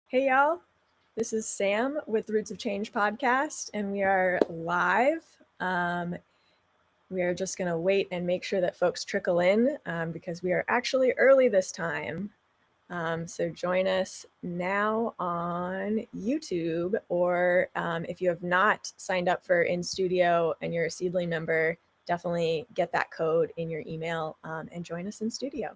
Hey, y'all. This is Sam with the Roots of Change podcast, and we are live. We are just going to wait and make sure that folks trickle in because we are actually early this time. So join us now on YouTube, or if you have not signed up for In Studio and you're a Seedling member, definitely get that code in your email and join us in studio.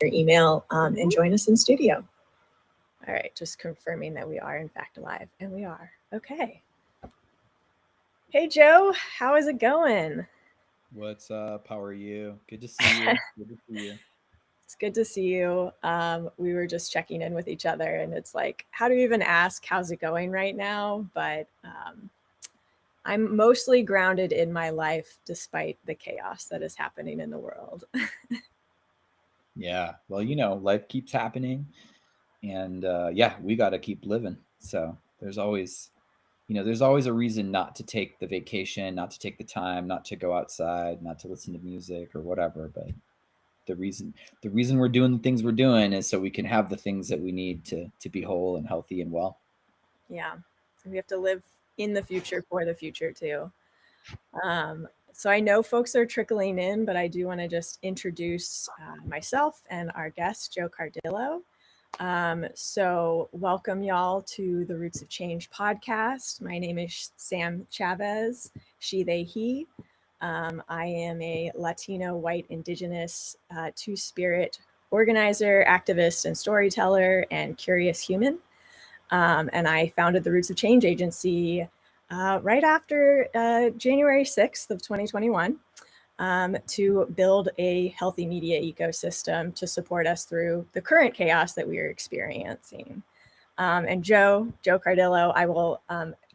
Your email and join us in studio. All right, just confirming that we are in fact alive, and we are. Okay. Hey, Joe, how is it going? What's up? How are you? Good to see you. Good to see you. It's good to see you. We were just checking in with each other, and it's like, how do you even ask how's it going right now? But I'm mostly grounded in my life despite the chaos that is happening in the world. Yeah. Well, life keeps happening, and yeah, we got to keep living. So there's always a reason not to take the vacation, not to take the time, not to go outside, not to listen to music or whatever. But the reason the reason we're doing the things we're doing is so we can have the things that we need to be whole and healthy and well. Yeah, we have to live in the future for the future too. So I know folks are trickling in, but I do want to just introduce myself and our guest, Joe Cardillo. So welcome y'all to the Roots of Change podcast. My name is Sam Chavez, she, they, he. I am a Latino, white, indigenous, two-spirit organizer, activist, and storyteller, and curious human. And I founded the Roots of Change agency right after January 6th of 2021 to build a healthy media ecosystem to support us through the current chaos that we are experiencing. And Joe Cardillo, I will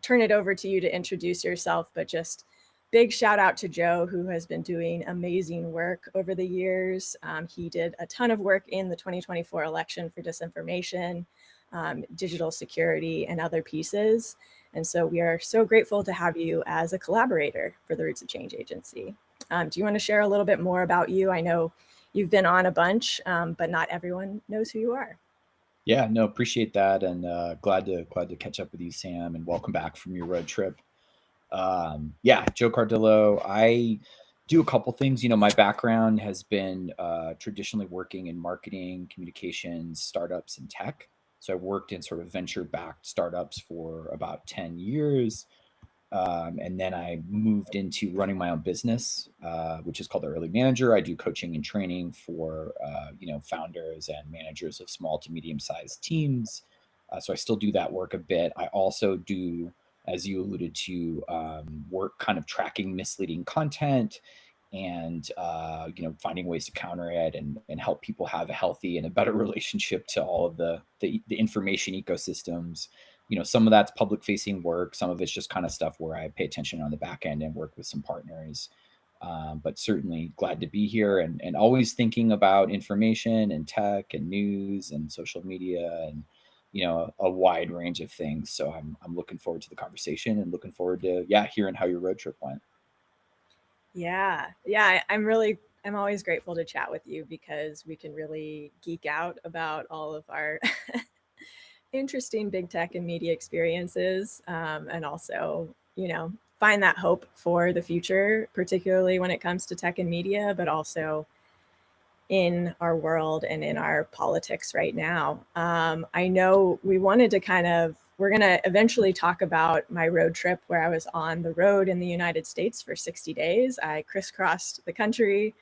turn it over to you to introduce yourself, but just big shout out to Joe, who has been doing amazing work over the years. He did a ton of work in the 2024 election for disinformation, digital security, and other pieces. And so we are so grateful to have you as a collaborator for the Roots of Change Agency. Do you want to share a little bit more about you? I know you've been on a bunch, but not everyone knows who you are. Yeah, no, appreciate that, and glad to catch up with you, Sam, and welcome back from your road trip. Yeah, Joe Cardillo. I do a couple things. My background has been traditionally working in marketing, communications, startups, and tech. So I worked in sort of venture-backed startups for about 10 years. And then I moved into running my own business, which is called the Early Manager. I do coaching and training for founders and managers of small to medium sized teams. So I still do that work a bit. I also do, as you alluded to, work kind of tracking misleading content and finding ways to counter it and help people have a healthy and a better relationship to all of the information ecosystems. Some of that's public facing work, some of it's just kind of stuff where I pay attention on the back end and work with some partners. But certainly glad to be here and always thinking about information and tech and news and social media and a wide range of things. So I'm looking forward to the conversation and looking forward to hearing how your road trip went. Yeah, I'm always grateful to chat with you because we can really geek out about all of our interesting big tech and media experiences, and also, find that hope for the future, particularly when it comes to tech and media, but also in our world and in our politics right now. I know we're going to eventually talk about my road trip where I was on the road in the United States for 60 days. I crisscrossed the country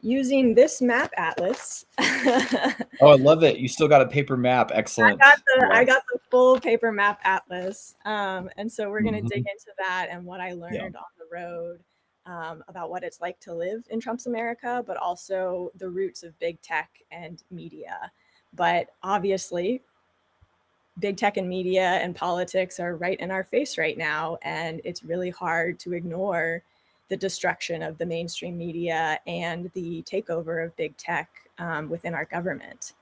using this map atlas. Oh, I love it. You still got a paper map. Excellent. I Yeah. got the full paper map atlas, and so we're going to dig Mhm. into that and what I Yeah. learned on the road, about what it's like to live in Trump's America, but also the roots of big tech and media. But obviously, big tech and media and politics are right in our face right now, and it's really hard to ignore the destruction of the mainstream media and the takeover of big tech within our government.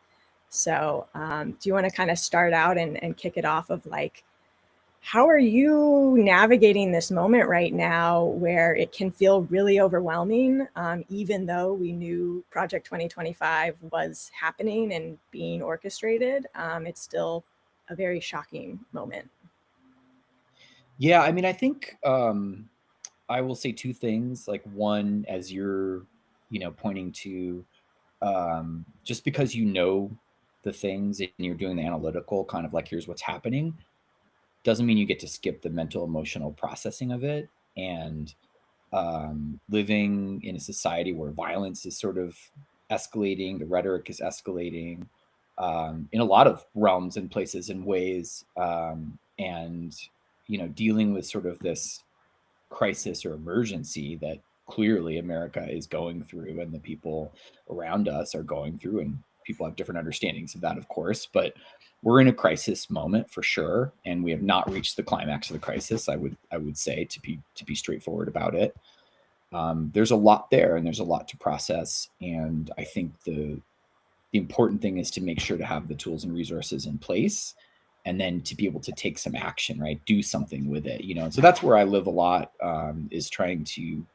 So do you want to kind of start out and kick it off of like, how are you navigating this moment right now where it can feel really overwhelming, even though we knew Project 2025 was happening and being orchestrated? It's still a very shocking moment. Yeah, I mean, I think I will say two things. Like one, as you're, pointing to, just because you know the things and you're doing the analytical, kind of like here's what's happening, doesn't mean you get to skip the mental emotional processing of it. And living in a society where violence is sort of escalating, the rhetoric is escalating in a lot of realms and places and ways, and dealing with sort of this crisis or emergency that clearly America is going through and the people around us are going through, and people have different understandings of that, of course, but we're in a crisis moment for sure, and we have not reached the climax of the crisis. I would say, to be straightforward about it. There's a lot there, and there's a lot to process, and I think the important thing is to make sure to have the tools and resources in place, and then to be able to take some action, right? Do something with it, and so that's where I live a lot, is trying to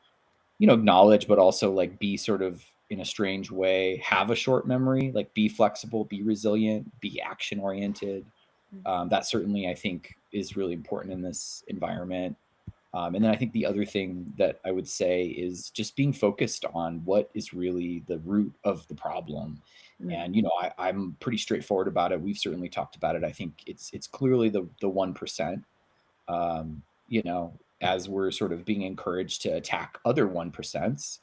acknowledge, but also like be sort of in a strange way, have a short memory, like be flexible, be resilient, be action oriented. That certainly I think is really important in this environment. And then I think the other thing that I would say is just being focused on what is really the root of the problem. Mm. And I'm pretty straightforward about it. We've certainly talked about it. I think it's clearly the 1%. As we're sort of being encouraged to attack other 1%.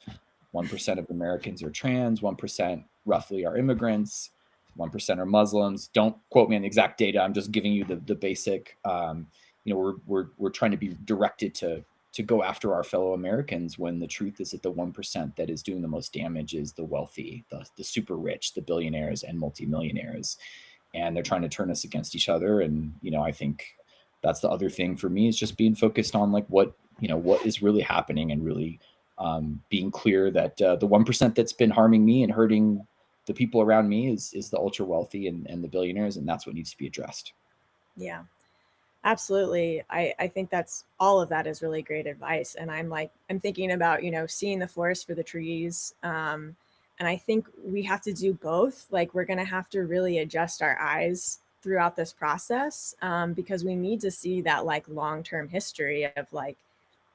1% of Americans are trans. 1% roughly are immigrants. 1% are Muslims. Don't quote me on the exact data. I'm just giving you the basic. We're trying to be directed to go after our fellow Americans, when the truth is that the 1% that is doing the most damage is the wealthy, the super rich, the billionaires and multimillionaires, and they're trying to turn us against each other. And I think that's the other thing for me, is just being focused on like what is really happening, and really being clear that the 1% that's been harming me and hurting the people around me is the ultra wealthy and the billionaires, and that's what needs to be addressed. Yeah, absolutely. I think that's all of that is really great advice. And I'm thinking about, seeing the forest for the trees. And I think we have to do both. Like, we're going to have to really adjust our eyes throughout this process, because we need to see that like long-term history of like,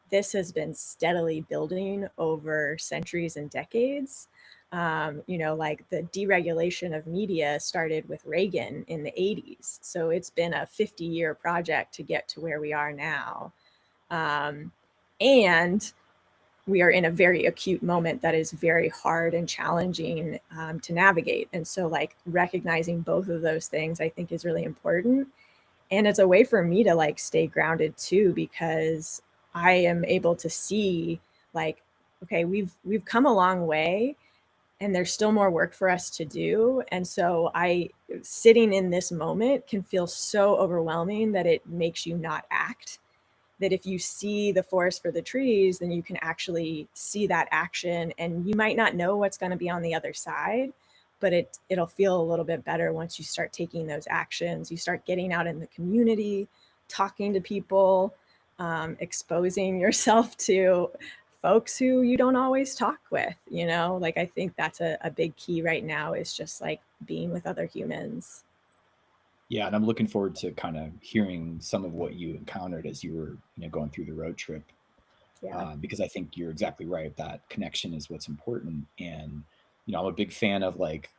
this has been steadily building over centuries and decades. Like the deregulation of media started with Reagan in the 80s. So it's been a 50-year project to get to where we are now. And we are in a very acute moment that is very hard and challenging to navigate. And so, like, recognizing both of those things, I think, is really important. And it's a way for me to like stay grounded too, because I am able to see like, okay, we've come a long way, and there's still more work for us to do. And so I sitting in this moment can feel so overwhelming that it makes you not act. That if you see the forest for the trees, then you can actually see that action, and you might not know what's going to be on the other side, but it'll feel a little bit better once you start taking those actions. You start getting out in the community, talking to people, exposing yourself to folks who you don't always talk with. Like, I think that's a big key right now, is just like being with other humans. Yeah, and I'm looking forward to kind of hearing some of what you encountered as you were going through the road trip, Yeah. because I think you're exactly right. That connection is what's important. And, I'm a big fan of like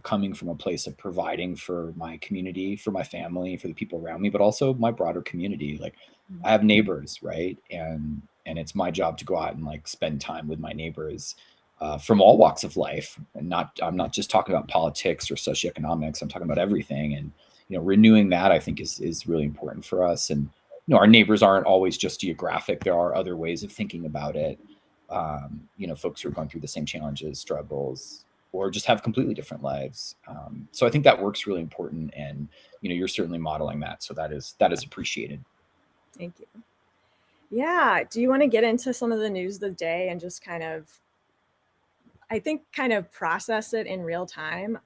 coming from a place of providing for my community, for my family, for the people around me, but also my broader community. Like, Mm. I have neighbors, right? And it's my job to go out and like spend time with my neighbors, from all walks of life. And I'm not just talking about politics or socioeconomics. I'm talking about everything. And, renewing that, I think, is really important for us. And our neighbors aren't always just geographic. There are other ways of thinking about it. Folks who are going through the same challenges, struggles, or just have completely different lives. So I think that work's really important, and you're certainly modeling that. So that is appreciated. Thank you. Yeah. Do you want to get into some of the news of the day and just kind of, I think, kind of process it in real time?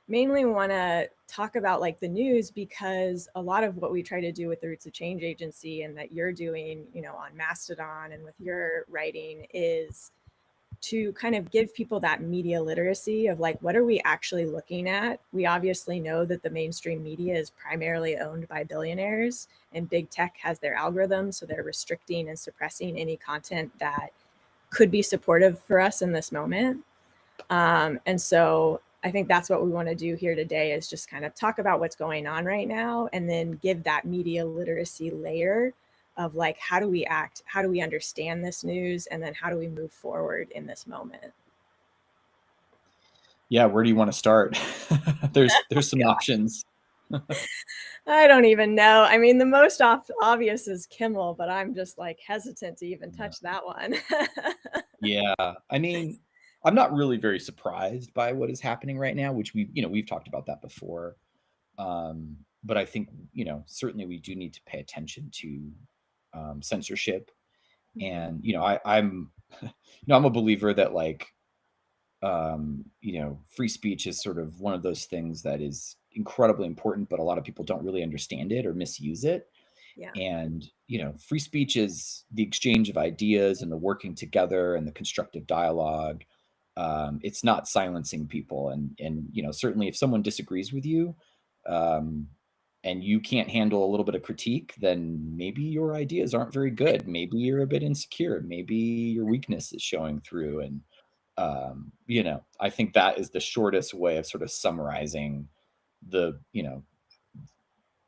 mainly want to talk about like the news, because a lot of what we try to do with the Roots of Change Agency, and that you're doing, you know, on Mastodon and with your writing, is to kind of give people that media literacy of like, what are we actually looking at? We obviously know that the mainstream media is primarily owned by billionaires, and big tech has their algorithms, so they're restricting and suppressing any content that could be supportive for us in this moment. And so I think that's what we want to do here today, is just kind of talk about what's going on right now, and then give that media literacy layer of like, how do we act? How do we understand this news? And then how do we move forward in this moment? Yeah, where do you want to start? There's some options. I don't even know. I mean, the most obvious is Kimmel, but I'm just like hesitant to even touch that one. Yeah, I mean, I'm not really very surprised by what is happening right now, which we've talked about that before. But I think, certainly we do need to pay attention to censorship. Mhm. And, I'm, I'm a believer that like, free speech is sort of one of those things that is incredibly important, but a lot of people don't really understand it or misuse it. Yeah. And, free speech is the exchange of ideas and the working together and the constructive dialogue. It's not silencing people. And, certainly if someone disagrees with you, um, and you can't handle a little bit of critique, then maybe your ideas aren't very good. Maybe you're a bit insecure. Maybe your weakness is showing through. And, I think that is the shortest way of sort of summarizing the,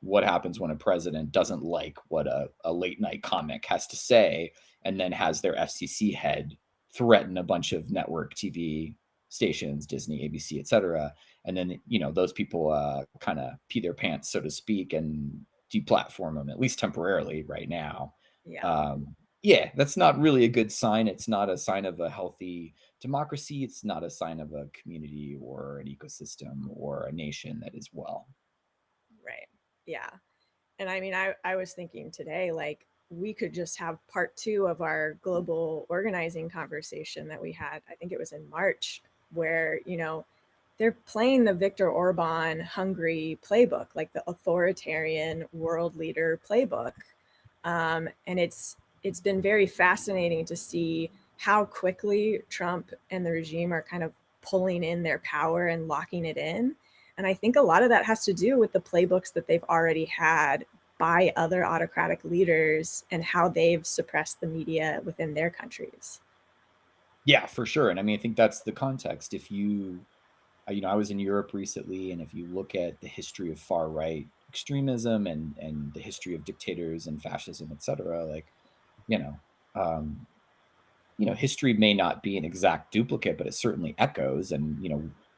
what happens when a president doesn't like what a late night comic has to say, and then has their FCC head threaten a bunch of network TV stations, Disney, ABC, etc. And then, those people kind of pee their pants, so to speak, and deplatform them, at least temporarily right now. Yeah. Yeah, that's not really a good sign. It's not a sign of a healthy democracy. It's not a sign of a community or an ecosystem or a nation that is well. Right. Yeah. And I mean, I was thinking today, like, we could just have part two of our global organizing conversation that we had. I think it was in March, where, you know, they're playing the Viktor Orban Hungary playbook, like the authoritarian world leader playbook. And it's been very fascinating to see how quickly Trump and the regime are kind of pulling in their power and locking it in. And I think a lot of that has to do with the playbooks that they've already had by other autocratic leaders, and how they've suppressed the media within their countries. Yeah, for sure. And I mean, I think that's the context. If you, I was in Europe recently, and if you look at the history of far right extremism and the history of dictators and fascism, et cetera, like, you know, um, history may not be an exact duplicate, but it certainly echoes. And,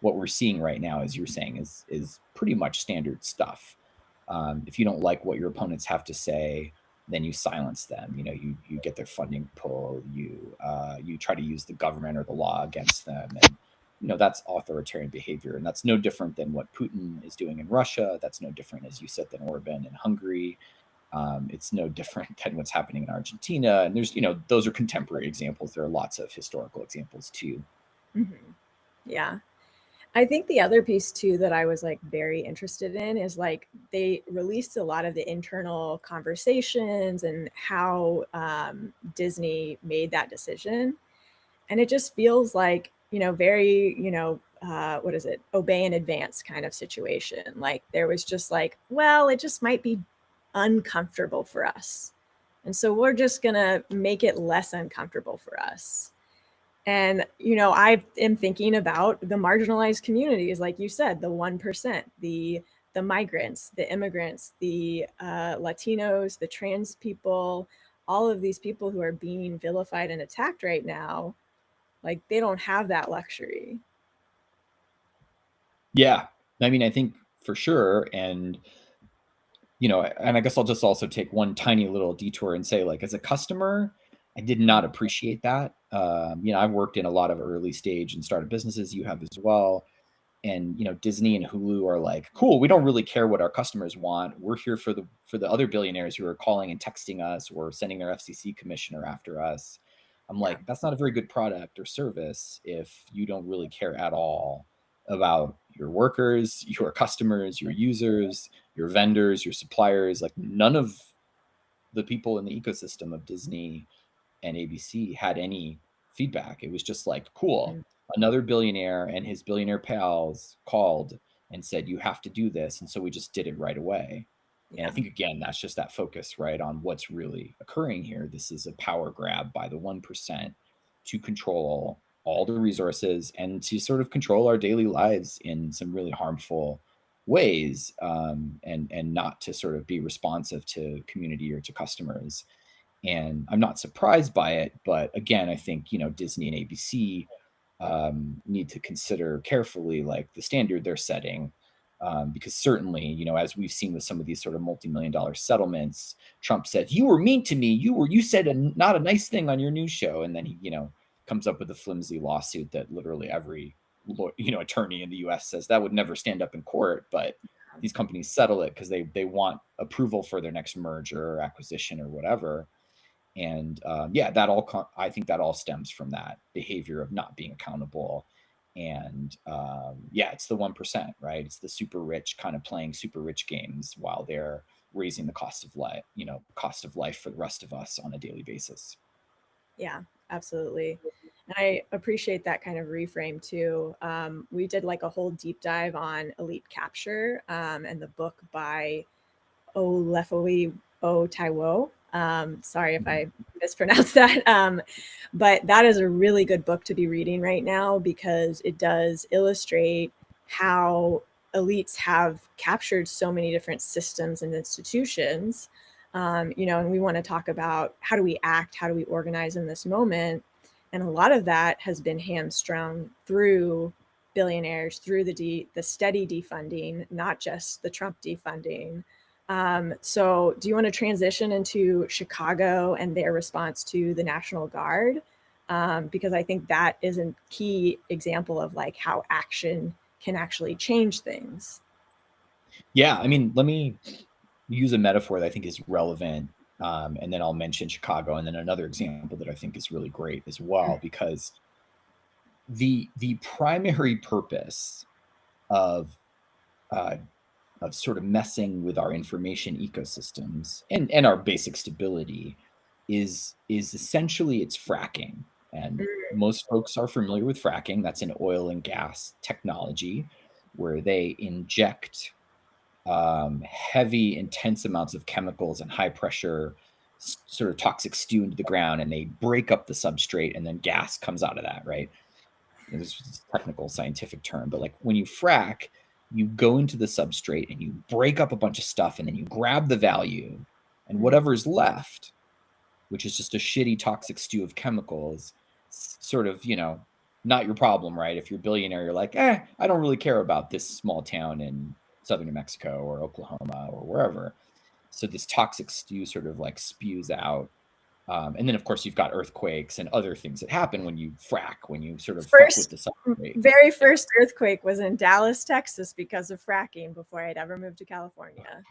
what we're seeing right now, as you're saying, is pretty much standard stuff. If you don't like what your opponents have to say, then you silence them. You get their funding pulled. You try to use the government or the law against them, and that's authoritarian behavior. And that's no different than what Putin is doing in Russia. That's no different, as you said, than Orban in Hungary. It's no different than what's happening in Argentina. And there's, those are contemporary examples. There are lots of historical examples too. Mm-hmm. Yeah. I think the other piece too that I was like very interested in is like, they released a lot of the internal conversations and how Disney made that decision. And it just feels like, you know, very, you know, what is it, obey in advance kind of situation. Like, there was just like, well, it just might be uncomfortable for us, and so we're just gonna make it less uncomfortable for us. And, you know, I am thinking about the marginalized communities, like you said, the 1%, the migrants, the immigrants, the Latinos, the trans people, all of these people who are being vilified and attacked right now. Like, they don't have that luxury. Yeah. I mean, I think for sure. And I guess I'll just also take one tiny little detour and say, like, as a customer, I did not appreciate that. I've worked in a lot of early stage and startup businesses. You have as well. And Disney and Hulu are like, cool, we don't really care what our customers want. We're here for the other billionaires who are calling and texting us or sending their FCC commissioner after us. I'm Yeah. like, that's not a very good product or service if you don't really care at all about your workers, your customers, your users, your vendors, your suppliers. Like none of the people in the ecosystem of Disney and ABC had any feedback. It was just like, cool, Mm, another billionaire and his billionaire pals called and said, you have to do this. And so we just did it right away. And I yeah. think, again, that's just that focus, right, on what's really occurring here. This is a power grab by the 1% to control all the resources and to sort of control our daily lives in some really harmful ways, and not to sort of be responsive to community or to customers. And I'm not surprised by it, but again, I think, Disney and ABC need to consider carefully like the standard they're setting, because certainly, as we've seen with some of these sort of multi-million-dollar settlements, Trump said, "You were mean to me. You said not a nice thing on your news show," and then he comes up with a flimsy lawsuit that literally every attorney in the U.S. says that would never stand up in court, but these companies settle it because they want approval for their next merger or acquisition or whatever. And yeah, I think that all stems from that behavior of not being accountable. And yeah, it's the 1%, right? It's the super rich kind of playing super rich games while they're raising the cost of life for the rest of us on a daily basis. Yeah, absolutely. And I appreciate that kind of reframe too. We did like a whole deep dive on elite capture, and the book by Olefoli O Taiwo. Sorry if I mispronounced that. But that is a really good book to be reading right now because it does illustrate how elites have captured so many different systems and institutions. And we want to talk about how do we act, how do we organize in this moment. And a lot of that has been hamstrung through billionaires, through the steady defunding, not just the Trump defunding. So do you want to transition into Chicago and their response to the National Guard? Because I think that is a key example of like how action can actually change things. Yeah, I mean, let me use a metaphor that I think is relevant, and then I'll mention Chicago, and then another example that I think is really great as well, because the primary purpose of uh, sort of messing with our information ecosystems and our basic stability is essentially it's fracking. And most folks are familiar with fracking. That's an oil and gas technology where they inject heavy, intense amounts of chemicals and high pressure sort of toxic stew into the ground, and they break up the substrate, and then gas comes out of that, right? This is a technical scientific term, but like when you frack, you go into the substrate and you break up a bunch of stuff, and then you grab the value, and whatever's left, which is just a shitty toxic stew of chemicals, sort of, not your problem, right? If you're a billionaire, you're like, I don't really care about this small town in southern New Mexico or Oklahoma or wherever. So this toxic stew sort of like spews out. And then, of course, you've got earthquakes and other things that happen when you frack, when you sort of fuck with the substrate. Very first earthquake was in Dallas, Texas, because of fracking before I'd ever moved to California.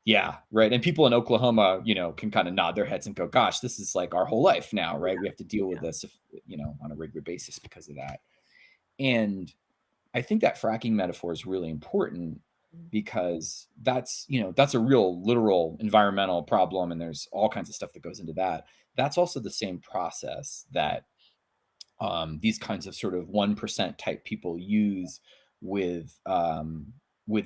Yeah, right. And people in Oklahoma, can kind of nod their heads and go, gosh, this is like our whole life now, right? Yeah. We have to deal with this, on a regular basis because of that. And I think that fracking metaphor is really important because that's a real literal environmental problem, and there's all kinds of stuff that goes into that. That's also the same process that these kinds of sort of 1% type people use with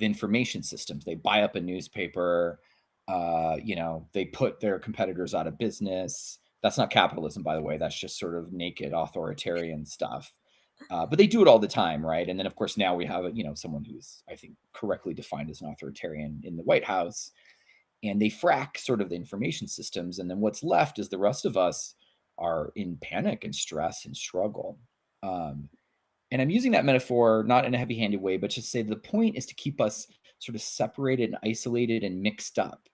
information systems. They buy up a newspaper, they put their competitors out of business. That's not capitalism, by the way. That's just sort of naked authoritarian stuff. But they do it all the time, right? And then, of course, now we have someone who's, I think, correctly defined as an authoritarian in the White House, and they frack sort of the information systems, and then what's left is the rest of us are in panic and stress and struggle. Um, and I'm using that metaphor not in a heavy-handed way, but just say the point is to keep us sort of separated and isolated and mixed up.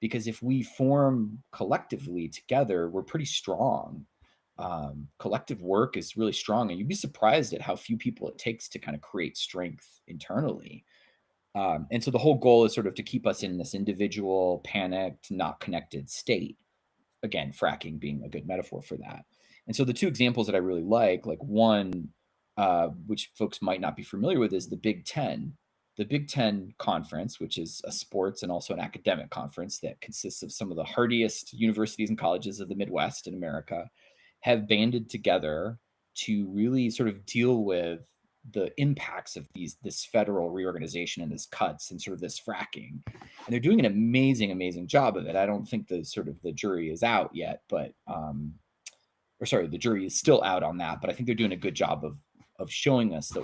Because if we form collectively together, we're pretty strong. Collective work is really strong, and you'd be surprised at how few people it takes to kind of create strength internally. And so the whole goal is sort of to keep us in this individual, panicked, not connected state. Again, fracking being a good metaphor for that. And so the two examples that I really like one which folks might not be familiar with, is the Big Ten. The Big Ten Conference, which is a sports and also an academic conference that consists of some of the hardiest universities and colleges of the Midwest in America, have banded together to really sort of deal with the impacts of this federal reorganization and this cuts and sort of this fracking. And they're doing an amazing job of it. I don't think the jury is out yet, but or sorry, the jury is still out on that, but I think they're doing a good job of showing us the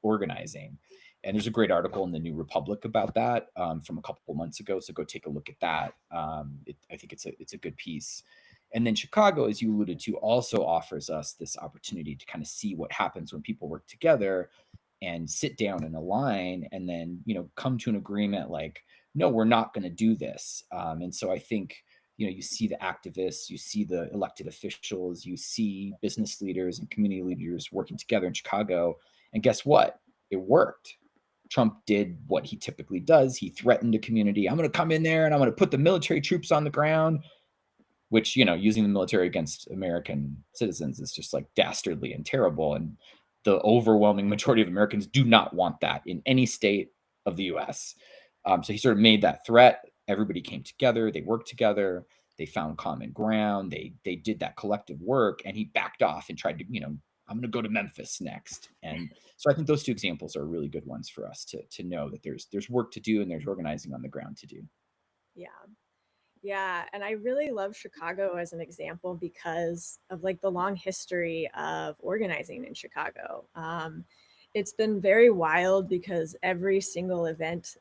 organizing. And there's a great article in the New Republic about that from a couple of months ago. So go take a look at that. I think it's a good piece. And then Chicago, as you alluded to, also offers us this opportunity to kind of see what happens when people work together and sit down and align, and then come to an agreement like, no, we're not going to do this. And so I think you see the activists, you see the elected officials, you see business leaders and community leaders working together in Chicago. And guess what? It worked. Trump did what he typically does. He threatened a community. I'm going to come in there and I'm going to put the military troops on the ground, which, using the military against American citizens is just like dastardly and terrible. And the overwhelming majority of Americans do not want that in any state of the US. So he sort of made that threat. Everybody came together. They worked together. They found common ground. They did that collective work, and he backed off and tried to, I'm going to go to Memphis next. And so I think those two examples are really good ones for us to know that there's work to do and there's organizing on the ground to do. Yeah. Yeah, and I really love Chicago as an example because of like the long history of organizing in Chicago. It's been very wild because every single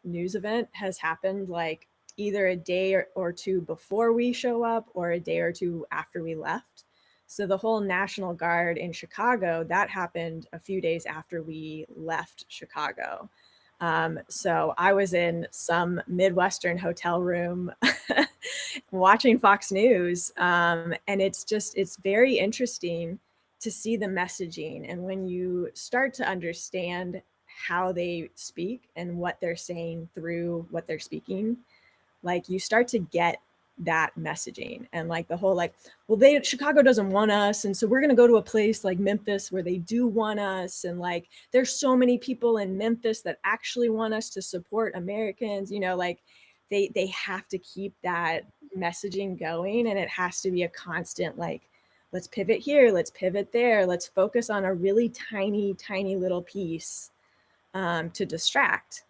news event has happened like either a day or two before we show up or a day or two after we left. So the whole National Guard in Chicago, that happened a few days after we left Chicago. So I was in some Midwestern hotel room watching Fox News. And it's very interesting to see the messaging. And when you start to understand how they speak and what they're saying through what they're speaking, like you start to get that messaging and like the whole like, well, Chicago doesn't want us, and so we're going to go to a place like Memphis where they do want us, and like there's so many people in Memphis that actually want us to support Americans, like they have to keep that messaging going, and it has to be a constant like, let's pivot here, let's pivot there, let's focus on a really tiny little piece to distract.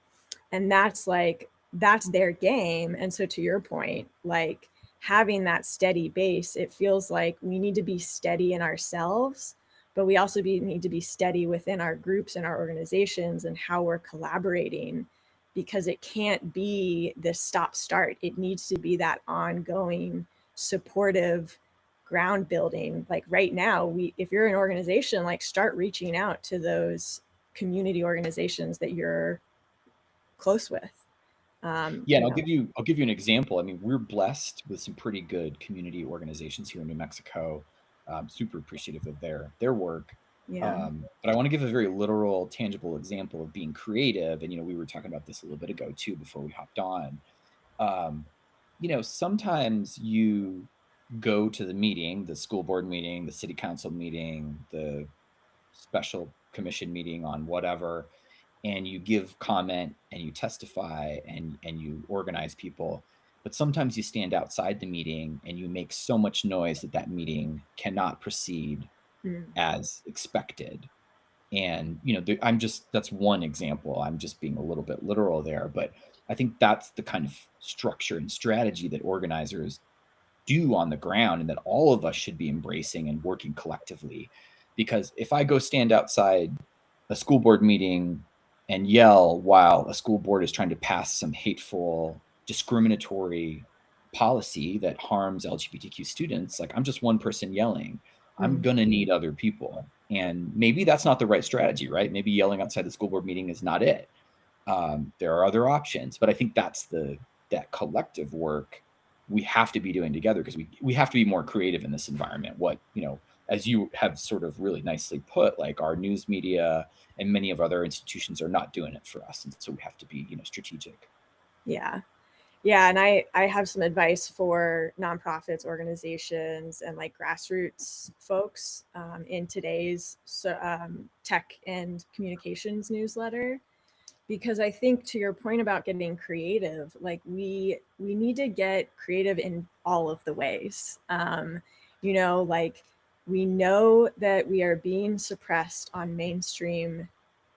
And that's their game. And so to your point, like having that steady base, it feels like we need to be steady in ourselves, but we also need to be steady within our groups and our organizations and how we're collaborating, because it can't be this stop start. It needs to be that ongoing supportive ground building. Like right now, if you're an organization, like start reaching out to those community organizations that you're close with. Yeah, and I'll give you an example. I mean, we're blessed with some pretty good community organizations here in New Mexico. Super appreciative of their work. Yeah. But I want to give a very literal, tangible example of being creative. And we were talking about this a little bit ago too before we hopped on. Sometimes you go to the meeting, the school board meeting, the city council meeting, the special commission meeting on whatever, and you give comment and you testify and you organize people. But sometimes you stand outside the meeting and you make so much noise that meeting cannot proceed as expected. And that's one example. I'm just being a little bit literal there, but I think that's the kind of structure and strategy that organizers do on the ground, and that all of us should be embracing and working collectively. Because if I go stand outside a school board meeting and yell while a school board is trying to pass some hateful, discriminatory policy that harms LGBTQ students, like I'm just one person yelling. I'm going to need other people. And maybe that's not the right strategy, right? Maybe yelling outside the school board meeting is not it. There are other options, but I think that's that collective work we have to be doing together, because we have to be more creative in this environment. As you have sort of really nicely put, like our news media and many of other institutions are not doing it for us. And so we have to be, strategic. Yeah. Yeah, and I have some advice for nonprofits, organizations, and like grassroots folks in today's tech and communications newsletter, because I think to your point about getting creative, like we need to get creative in all of the ways. Like we know that we are being suppressed on mainstream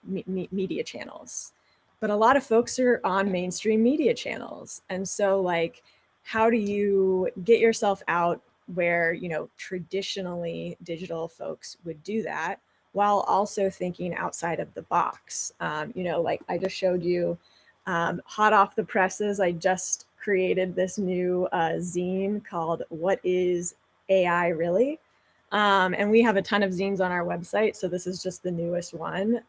media channels, but a lot of folks are on mainstream media channels, and so like how do you get yourself out where traditionally digital folks would do that while also thinking outside of the box. Like I just showed you, hot off the presses, I just created this new zine called What is AI Really? And we have a ton of zines on our website, so this is just the newest one.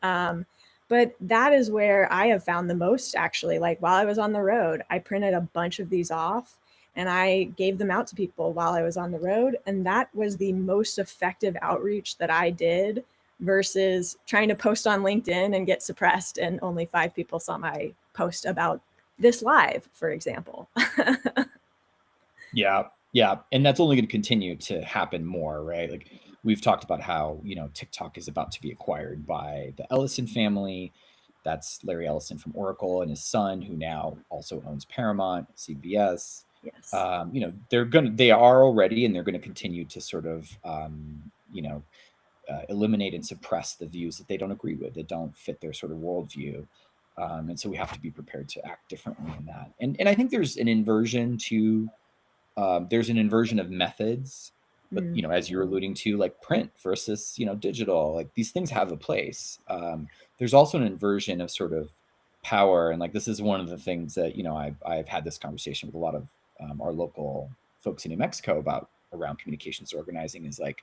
But that is where I have found the most actually. Like while I was on the road, I printed a bunch of these off and I gave them out to people while I was on the road. And that was the most effective outreach that I did versus trying to post on LinkedIn and get suppressed and only 5 people saw my post about this live, for example. Yeah, yeah, and that's only going to continue to happen more, right? Like we've talked about how TikTok is about to be acquired by the Ellison family. That's Larry Ellison from Oracle and his son, who now also owns Paramount, CBS. Yes. They are already, and they're going to continue to sort of, eliminate and suppress the views that they don't agree with, that don't fit their sort of worldview. And so we have to be prepared to act differently in that. And I think there's an inversion of methods, but Mm. as you're alluding to, like print versus digital, like these things have a place. There's also an inversion of sort of power, and like this is one of the things that I've had this conversation with a lot of our local folks in New Mexico about around communications organizing, is like,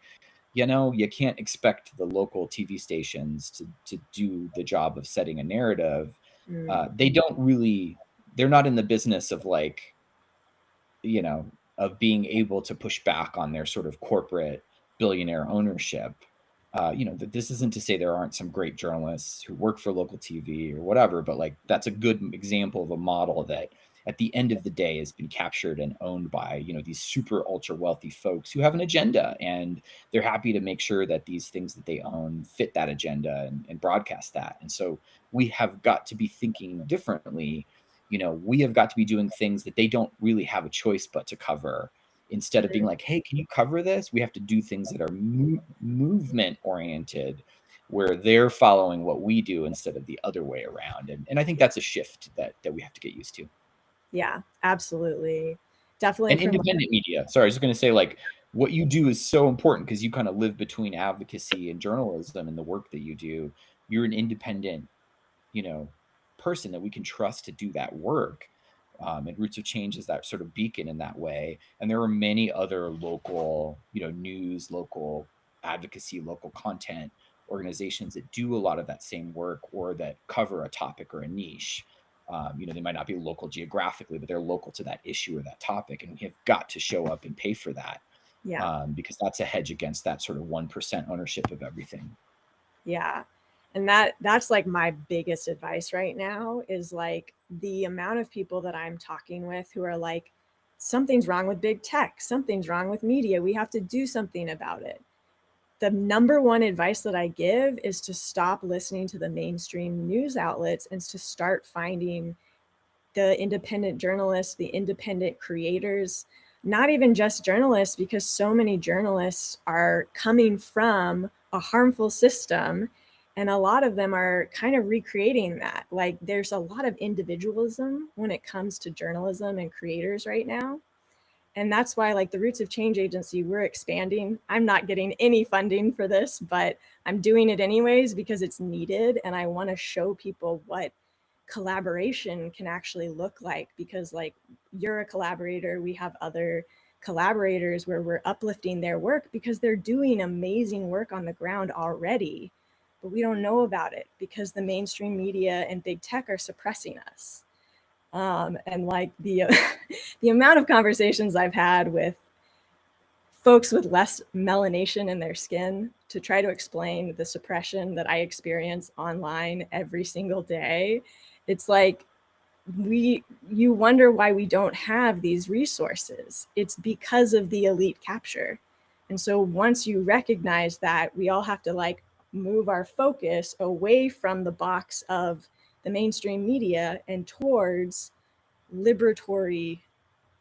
you can't expect the local TV stations to do the job of setting a narrative. Mm. They're not in the business of like, you know, of being able to push back on their sort of corporate billionaire ownership. That this isn't to say there aren't some great journalists who work for local TV or whatever, but like that's a good example of a model that at the end of the day has been captured and owned by, these super ultra wealthy folks who have an agenda, and they're happy to make sure that these things that they own fit that agenda and broadcast that. And so we have got to be thinking differently. We have got to be doing things that they don't really have a choice but to cover. Instead of being like, hey, can you cover this? We have to do things that are movement oriented, where they're following what we do instead of the other way around. And I think that's a shift that we have to get used to. Yeah, absolutely. Definitely And from independent media. Sorry, I was just going to say, like, what you do is so important because you kind of live between advocacy and journalism and the work that you do. You're an independent, you know, person that we can trust to do that work. And Roots of Change is that sort of beacon in that way. And there are many other local, news, local advocacy, local content organizations that do a lot of that same work or that cover a topic or a niche. They might not be local geographically, but they're local to that issue or that topic. And we have got to show up and pay for that, yeah. because that's a hedge against that sort of 1% ownership of everything. Yeah. And that's like my biggest advice right now is like the amount of people that I'm talking with who are like, something's wrong with big tech, something's wrong with media, we have to do something about it. The number one advice that I give is to stop listening to the mainstream news outlets and to start finding the independent journalists, the independent creators, not even just journalists, because so many journalists are coming from a harmful system. And a lot of them are kind of recreating that. Like there's a lot of individualism when it comes to journalism and creators right now. And that's why, like the Roots of Change Agency, we're expanding. I'm not getting any funding for this, but I'm doing it anyways because it's needed. And I want to show people what collaboration can actually look like, because like you're a collaborator, we have other collaborators where we're uplifting their work because they're doing amazing work on the ground already, but we don't know about it because the mainstream media and big tech are suppressing us. And like the the amount of conversations I've had with folks with less melanation in their skin to try to explain the suppression that I experience online every single day, it's like you wonder why we don't have these resources. It's because of the elite capture. And so once you recognize that, we all have to like move our focus away from the box of the mainstream media and towards liberatory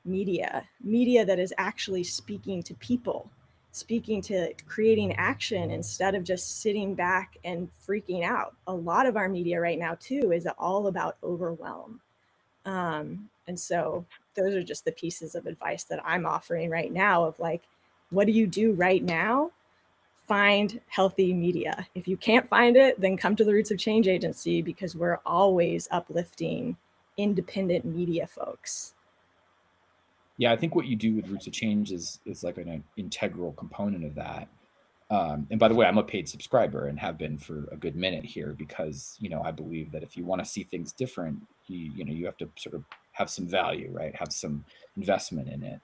media that is actually speaking to people, speaking to creating action instead of just sitting back and freaking out. A lot of our media right now too is all about overwhelm. And so those are just the pieces of advice that I'm offering right now of like, what do you do right now? Find healthy media. If you can't find it, then come to the Roots of Change Agency, because we're always uplifting independent media folks. Yeah, I think what you do with Roots of Change is like an integral component of that. And by the way, I'm a paid subscriber and have been for a good minute here, because I believe that if you want to see things different, you have to sort of have some value, right? Have some investment in it.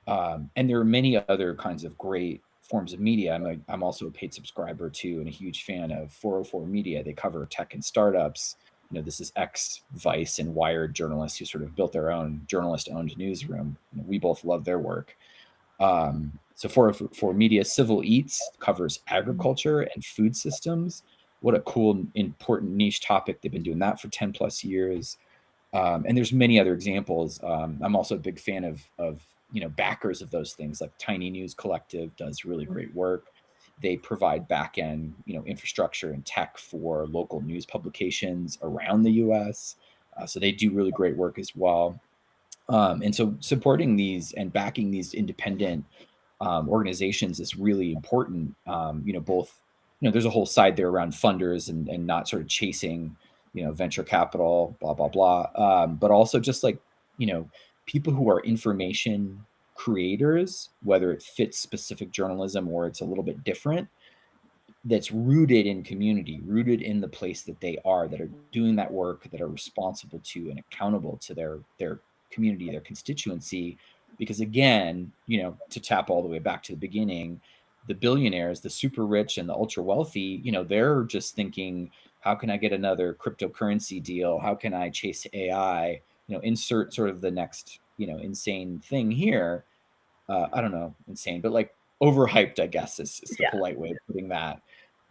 And there are many other kinds of great forms of media. I'm also a paid subscriber to and a huge fan of 404 Media. They cover tech and startups. This is ex Vice and Wired journalists who sort of built their own journalist-owned newsroom. We both love their work. So for Media, Civil Eats covers agriculture and food systems. What a cool, important niche topic. They've been doing that for 10 plus years. And there's many other examples. I'm also a big fan of backers of those things, like Tiny News Collective does really great work. They provide back end infrastructure and tech for local news publications around the U.S. So they do really great work as well. And so supporting these and backing these independent organizations is really important. Both, there's a whole side there around funders and not sort of chasing, venture capital, blah, blah, blah. But also just like, people who are information creators, whether it fits specific journalism or it's a little bit different, that's rooted in community, rooted in the place that they are, that are doing that work, that are responsible to and accountable to their community, their constituency. Because again, to tap all the way back to the beginning, the billionaires, the super rich and the ultra wealthy, they're just thinking, how can I get another cryptocurrency deal? How can I chase AI? Insert sort of the next, insane thing here. I don't know, insane, but like overhyped, I guess is the Yeah. polite way of putting that,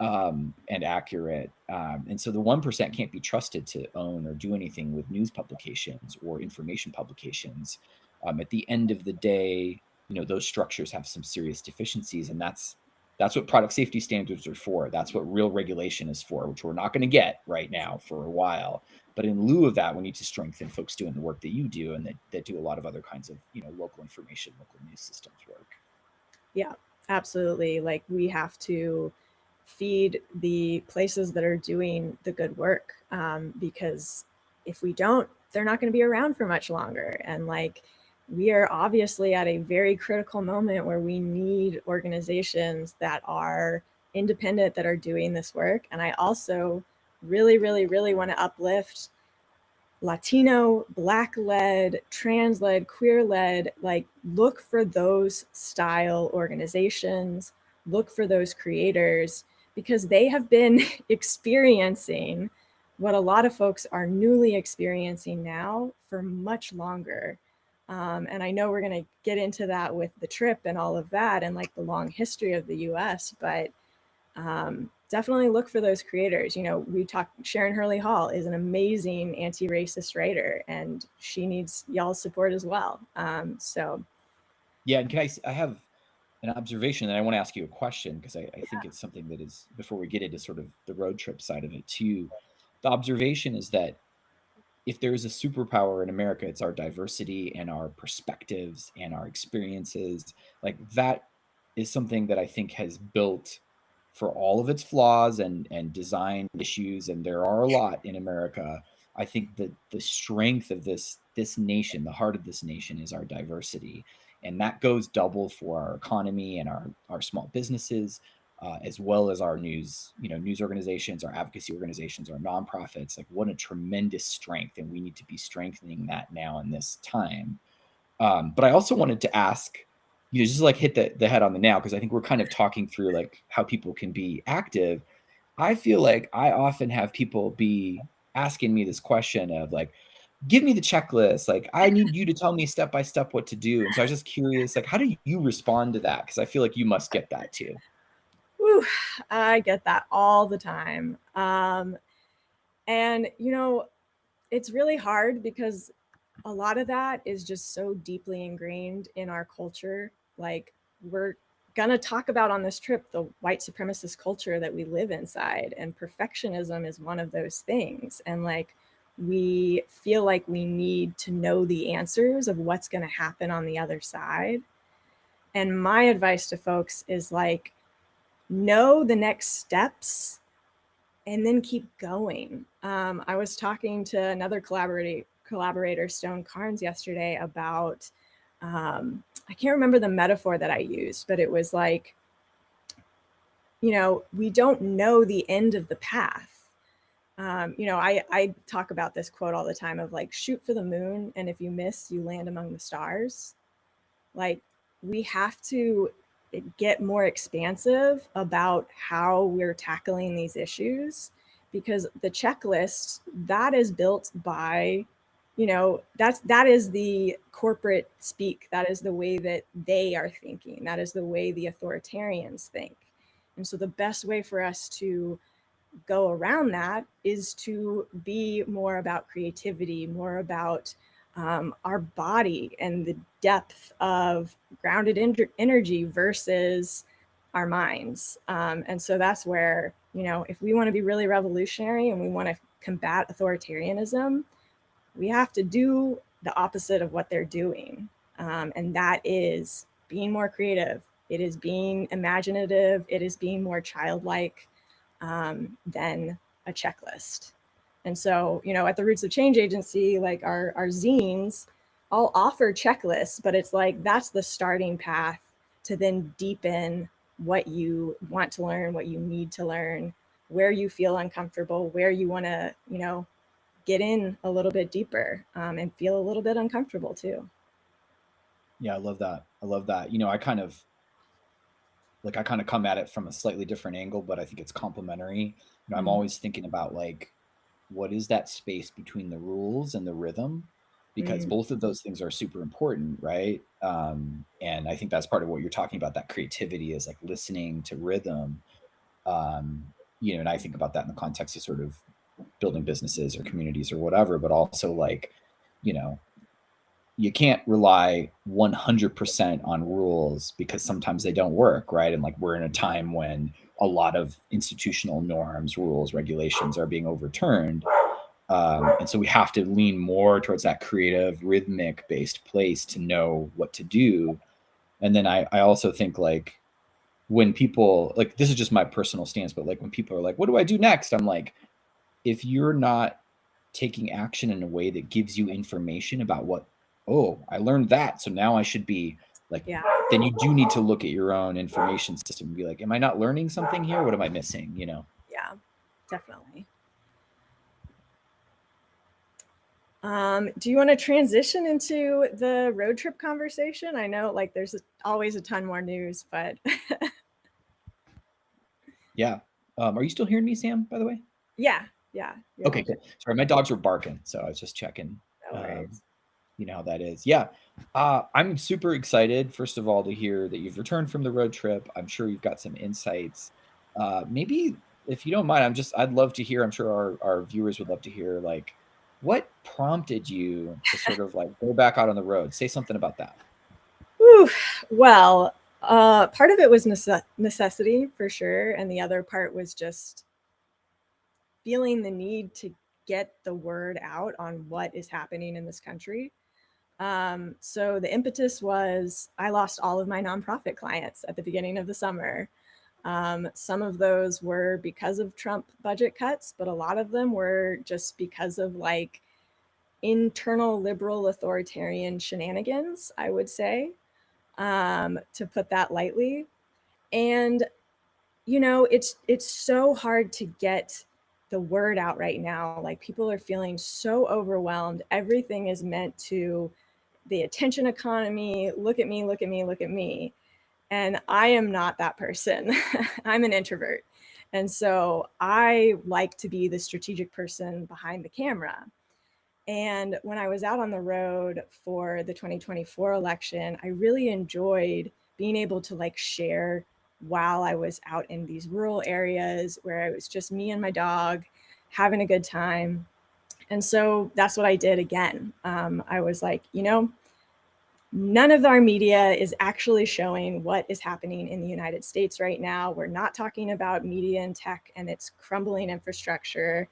and accurate. And so the 1% can't be trusted to own or do anything with news publications or information publications. At the end of the day, those structures have some serious deficiencies, and that's what product safety standards are for. That's what real regulation is for, which we're not going to get right now for a while. But in lieu of that, we need to strengthen folks doing the work that you do and that do a lot of other kinds of, local information, local news systems work. Yeah, absolutely. Like we have to feed the places that are doing the good work, because if we don't, they're not going to be around for much longer. And like we are obviously at a very critical moment where we need organizations that are independent, that are doing this work. And I also really, really, really want to uplift Latino, Black led, trans led, queer led. Like look for those style organizations, look for those creators, because they have been experiencing what a lot of folks are newly experiencing now for much longer. And I know we're going to get into that with the trip and all of that and like the long history of the US, but definitely look for those creators. We talked, Sharon Hurley Hall is an amazing anti-racist writer, and she needs y'all's support as well. Yeah, and I have an observation, and I want to ask you a question, because I think it's something that is, before we get into sort of the road trip side of it too. The observation is that if there is a superpower in America, it's our diversity and our perspectives and our experiences. Like that is something that I think has built, for all of its flaws and design issues, and there are a lot in America. I think that the strength of this nation, the heart of this nation, is our diversity, and that goes double for our economy and our small businesses, as well as our news organizations, our advocacy organizations, our nonprofits. Like what a tremendous strength, and we need to be strengthening that now in this time. But I also wanted to ask, just like hit the head on the nail, because I think we're kind of talking through like how people can be active. I feel like I often have people be asking me this question of like, give me the checklist. Like, I need you to tell me step by step what to do. And so I was just curious, like, how do you respond to that? Because I feel like you must get that too. Whew, I get that all the time. And, it's really hard because a lot of that is just so deeply ingrained in our culture. Like, we're going to talk about on this trip the white supremacist culture that we live inside, and perfectionism is one of those things. And like, we feel like we need to know the answers of what's going to happen on the other side. And my advice to folks is like, know the next steps and then keep going. I was talking to another collaborator, Stone Carnes, yesterday about, I can't remember the metaphor that I used, but it was like, we don't know the end of the path. I talk about this quote all the time of like, shoot for the moon, and if you miss, you land among the stars. Like, we have to get more expansive about how we're tackling these issues, because the checklist that is built by, that is the corporate speak. That is the way that they are thinking. That is the way the authoritarians think. And so the best way for us to go around that is to be more about creativity, more about our body and the depth of grounded energy versus our minds. And so that's where, if we want to be really revolutionary and we want to combat authoritarianism, we have to do the opposite of what they're doing. And that is being more creative. It is being imaginative. It is being more childlike than a checklist. And so, at the Roots of Change Agency, like our zines all offer checklists, but it's like that's the starting path to then deepen what you want to learn, what you need to learn, where you feel uncomfortable, where you want to, get in a little bit deeper and feel a little bit uncomfortable too. Yeah, I love that. I love that. I kind of come at it from a slightly different angle, but I think it's complementary. I'm always thinking about like, what is that space between the rules and the rhythm? Because both of those things are super important, right? And I think that's part of what you're talking about. That creativity is like listening to rhythm. And I think about that in the context of sort of building businesses or communities or whatever, but also like, you know, you can't rely 100% on rules because sometimes they don't work, right? And like we're in a time when a lot of institutional norms, rules, regulations are being overturned. And so we have to lean more towards that creative, rhythmic based place to know what to do. And then I also think like when people, like, this is just my personal stance, but like when people are like, what do I do next? I'm like, if you're not taking action in a way that gives you information about what, oh, I learned that, so now I should be like, Yeah. then you do need to look at your own information system and be like, am I not learning something here? What am I missing? Yeah, definitely. Do you want to transition into the road trip conversation? I know like there's always a ton more news, but Yeah. Are you still hearing me, Sam, by the way? yeah, you're Okay, all good. good. Sorry, my dogs were barking, so I was just checking. No worries. You know how that is. Yeah. I'm super excited, first of all, to hear that you've returned from the road trip. I'm sure you've got some insights. Maybe if you don't mind, I'd love to hear, I'm sure our viewers would love to hear, like, what prompted you to sort of like go back out on the road? Say something about that. Whew. Well, part of it was necessity for sure, and the other part was just feeling the need to get the word out on what is happening in this country. So the impetus was I lost all of my nonprofit clients at the beginning of the summer. Some of those were because of Trump budget cuts, but a lot of them were just because of like internal liberal authoritarian shenanigans, I would say, to put that lightly. And it's so hard to get the word out right now. Like, people are feeling so overwhelmed. Everything is meant to the attention economy. Look at me, look at me, look at me. And I am not that person. I'm an introvert. And so I like to be the strategic person behind the camera. And when I was out on the road for the 2024 election, I really enjoyed being able to like share while I was out in these rural areas where it was just me and my dog having a good time. And so that's what I did again. I was like, none of our media is actually showing what is happening in the United States right now. We're not talking about media and tech and its crumbling infrastructure.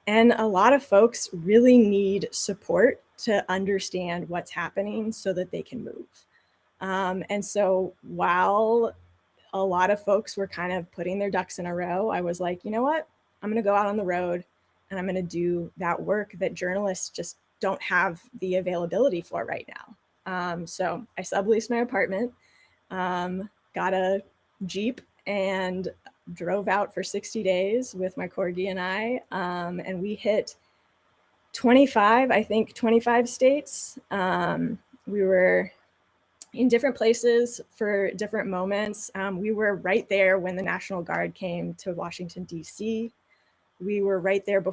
And a lot of folks really need support to understand what's happening so that they can move. And so while a lot of folks were kind of putting their ducks in a row, I was like, you know what? I'm going to go out on the road and I'm going to do that work that journalists just don't have the availability for right now. So I subleased my apartment, got a Jeep, and drove out for 60 days with my corgi and I. And we hit 25 states. We were in different places for different moments. We were right there when the National Guard came to Washington, D.C. We were right there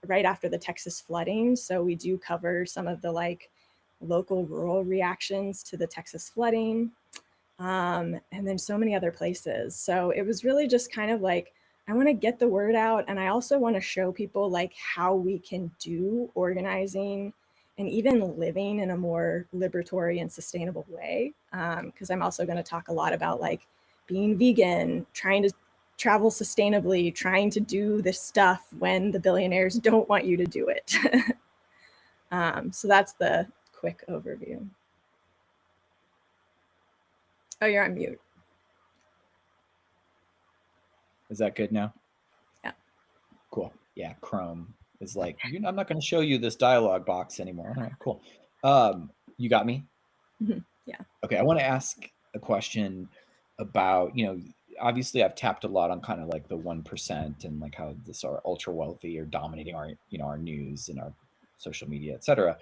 right after the Texas flooding. So we do cover some of the like local rural reactions to the Texas flooding. And then so many other places. So it was really just kind of like, I want to get the word out. And I also want to show people like how we can do organizing and even living in a more liberatory and sustainable way. Because I'm also going to talk a lot about like being vegan, trying to travel sustainably, trying to do this stuff when the billionaires don't want you to do it. So that's the quick overview. Oh, you're on mute. Is that good now? Yeah. Cool. Yeah, Chrome is like, I'm not going to show you this dialog box anymore. All right, cool. You got me? Yeah. Okay, I want to ask a question about, obviously I've tapped a lot on kind of like the 1% and like how this are ultra wealthy or dominating our, our news and our social media, et cetera.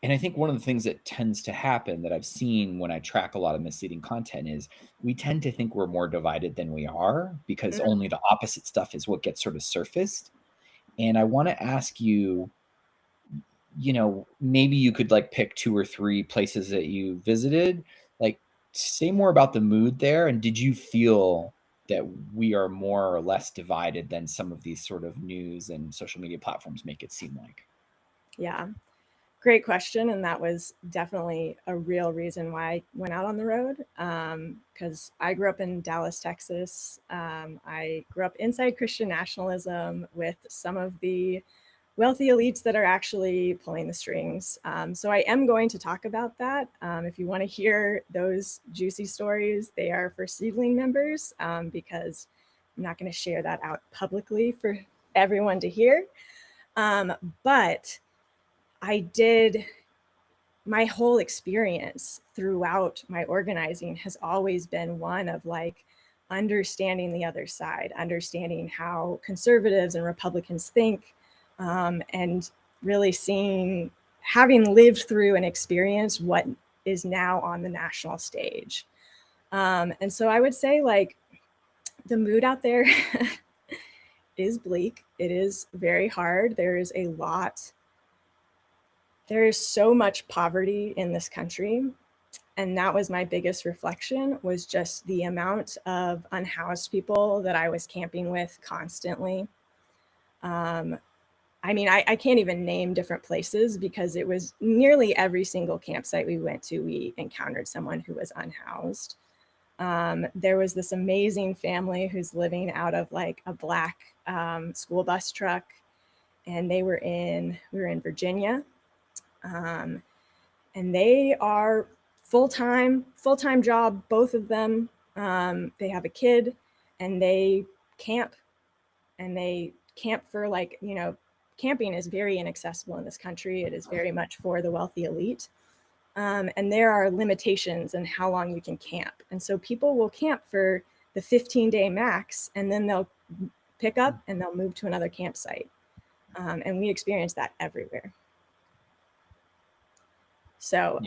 And I think one of the things that tends to happen that I've seen when I track a lot of misleading content is we tend to think we're more divided than we are because only the opposite stuff is what gets sort of surfaced. And I want to ask you, maybe you could like pick 2 or 3 places that you visited, like say more about the mood there. And did you feel that we are more or less divided than some of these sort of news and social media platforms make it seem like? Yeah. Great question. And that was definitely a real reason why I went out on the road. Because I grew up in Dallas, Texas. I grew up inside Christian nationalism with some of the wealthy elites that are actually pulling the strings. So I am going to talk about that. If you want to hear those juicy stories, they are for seedling members because I'm not going to share that out publicly for everyone to hear. But my whole experience throughout my organizing has always been one of like understanding the other side, understanding how conservatives and Republicans think, and really having lived through and experienced what is now on the national stage. And so I would say like the mood out there is bleak. It is very hard. There is so much poverty in this country. And that was my biggest reflection, was just the amount of unhoused people that I was camping with constantly. I can't even name different places because it was nearly every single campsite we went to, we encountered someone who was unhoused. There was this amazing family who's living out of like a black school bus truck, and we were in Virginia. And they are full-time job, both of them. They have a kid, and they camp for like, camping is very inaccessible in this country. It is very much for the wealthy elite. And there are limitations in how long you can camp. And so people will camp for the 15-day max, and then they'll pick up and they'll move to another campsite. And we experience that everywhere. So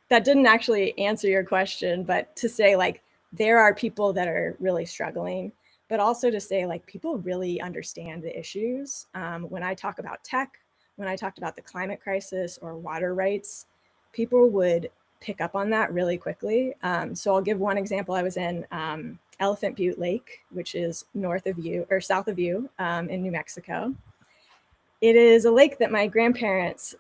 that didn't actually answer your question, but to say like there are people that are really struggling, but also to say like people really understand the issues. When I talk about tech, when I talked about the climate crisis or water rights, people would pick up on that really quickly. So I'll give one example. I was in Elephant Butte Lake, which is north of you or south of you in New Mexico. It is a lake that my grandparents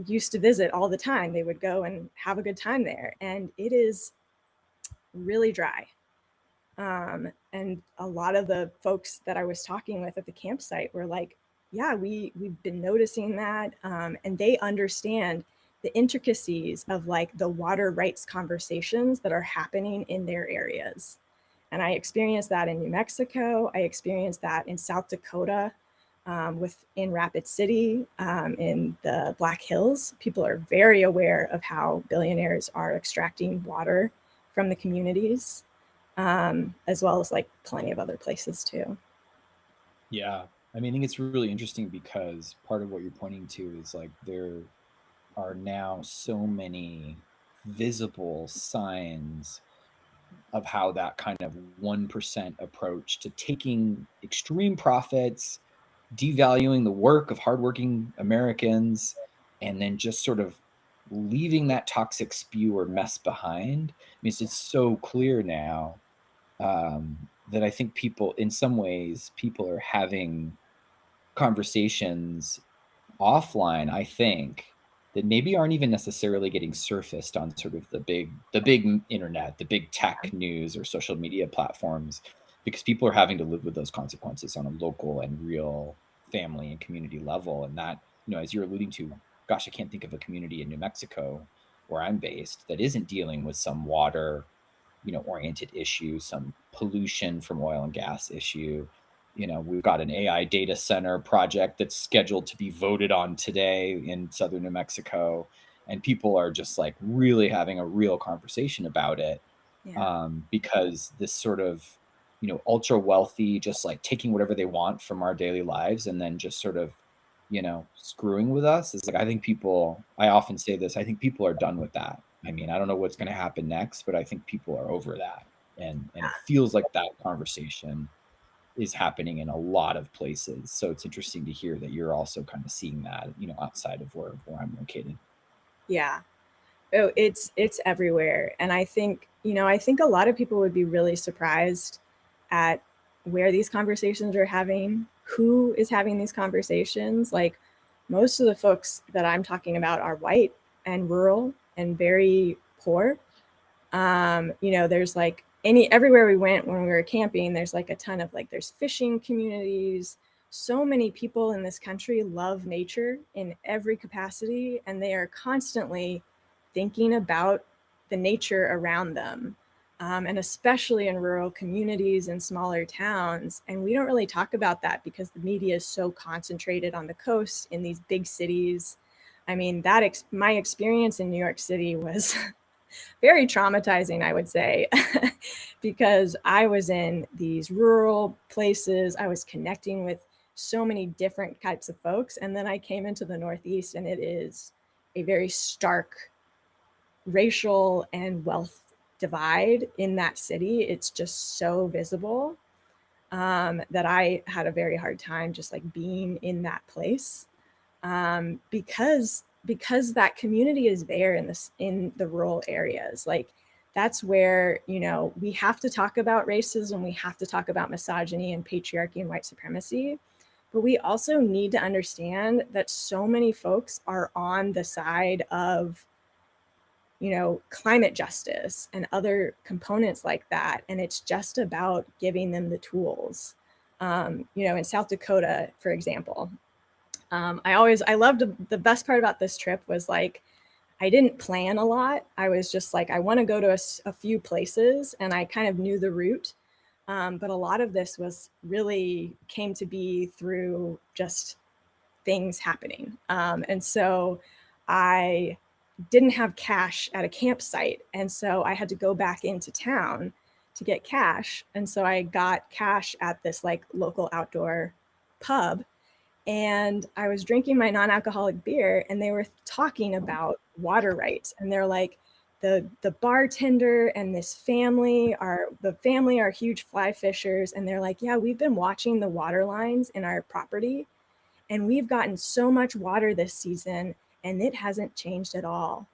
used to visit all the time. They would go and have a good time there, and it is really dry. And a lot of the folks that I was talking with at the campsite were like, yeah, we've been noticing that. And they understand the intricacies of like the water rights conversations that are happening in their areas. And I experienced that in New Mexico. I experienced that in South Dakota, in Rapid City, in the Black Hills. People are very aware of how billionaires are extracting water from the communities, as well as like plenty of other places too. Yeah. I mean, I think it's really interesting because part of what you're pointing to is like there are now so many visible signs of how that kind of 1% approach to taking extreme profits, devaluing the work of hardworking Americans, and then just sort of leaving that toxic spew or mess behind. I mean, it's so clear now that I think people, in some ways, people are having conversations offline, I think, that maybe aren't even necessarily getting surfaced on sort of the big internet, the big tech news or social media platforms, because people are having to live with those consequences on a local and real family and community level. And that, as you're alluding to, gosh, I can't think of a community in New Mexico where I'm based that isn't dealing with some water oriented issue, some pollution from oil and gas issue. We've got an AI data center project that's scheduled to be voted on today in southern New Mexico. And people are just like really having a real conversation about it, Yeah. because this sort of, ultra wealthy, just like taking whatever they want from our daily lives and then just sort of, screwing with us is like, I often say this, I think people are done with that. I mean, I don't know what's going to happen next, but I think people are over that. And it feels like that conversation is happening in a lot of places. So it's interesting to hear that you're also kind of seeing that, outside of where I'm located. Yeah. Oh, it's everywhere. And I think a lot of people would be really surprised at where these conversations are having, who is having these conversations. Like most of the folks that I'm talking about are white and rural and very poor. There's like everywhere we went when we were camping, there's like a ton of like there's fishing communities. So many people in this country love nature in every capacity, and they are constantly thinking about the nature around them. And especially in rural communities and smaller towns. And we don't really talk about that because the media is so concentrated on the coast in these big cities. I mean, my experience in New York City was very traumatizing, I would say, because I was in these rural places. I was connecting with so many different types of folks. And then I came into the Northeast, and it is a very stark racial and wealth divide in that city. It's just so visible, that I had a very hard time just like being in that place, because that community is there in the rural areas. Like that's where we have to talk about racism, we have to talk about misogyny and patriarchy and white supremacy, but we also need to understand that so many folks are on the side of climate justice and other components like that, and it's just about giving them the tools. In South Dakota, for example, I loved the best part about this trip was like I didn't plan a lot. I was just like, I want to go to a few places, and I kind of knew the route. But a lot of this was really came to be through just things happening. And so I didn't have cash at a campsite. And so I had to go back into town to get cash. And so I got cash at this like local outdoor pub, and I was drinking my non-alcoholic beer, and they were talking about water rights, and they're like, the bartender and this family are huge fly fishers, and they're like, yeah, we've been watching the water lines in our property, And we've gotten so much water this season, and it hasn't changed at all.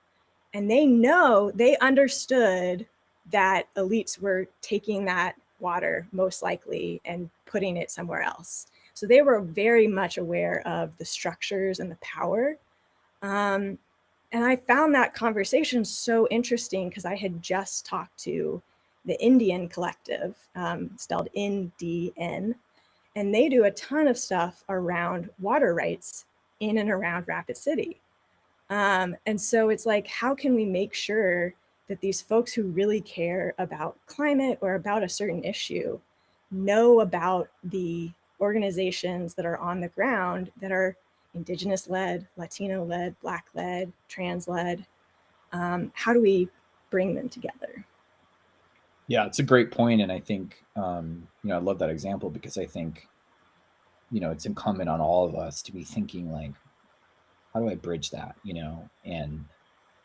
And they understood that elites were taking that water most likely and putting it somewhere else. So they were very much aware of the structures and the power. Um, and I found that conversation so interesting because I had just talked to the Indian Collective, spelled NDN, and they do a ton of stuff around water rights in and around Rapid City. And so it's like, how can we make sure that these folks who really care about climate or about a certain issue know about the organizations that are on the ground that are Indigenous led, Latino led, Black led, trans led? How do we bring them together? Yeah, it's a great point, and I think I love that example because I think it's incumbent on all of us to be thinking like, how do I bridge that? And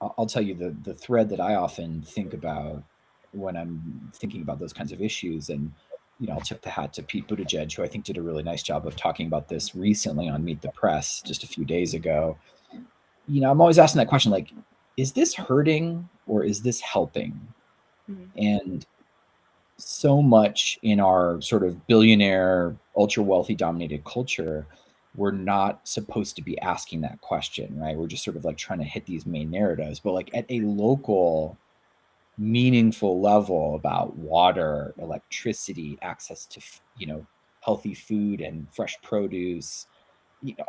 I'll tell you the thread that I often think about when I'm thinking about those kinds of issues, and I'll tip the hat to Pete Buttigieg, who I think did a really nice job of talking about this recently on Meet the Press just a few days ago. I'm always asking that question, like, is this hurting or is this helping? Mm-hmm. And so much in our sort of billionaire, ultra wealthy dominated culture, we're not supposed to be asking that question, right? We're just sort of like trying to hit these main narratives. But like at a local, meaningful level about water, electricity, access to, healthy food and fresh produce,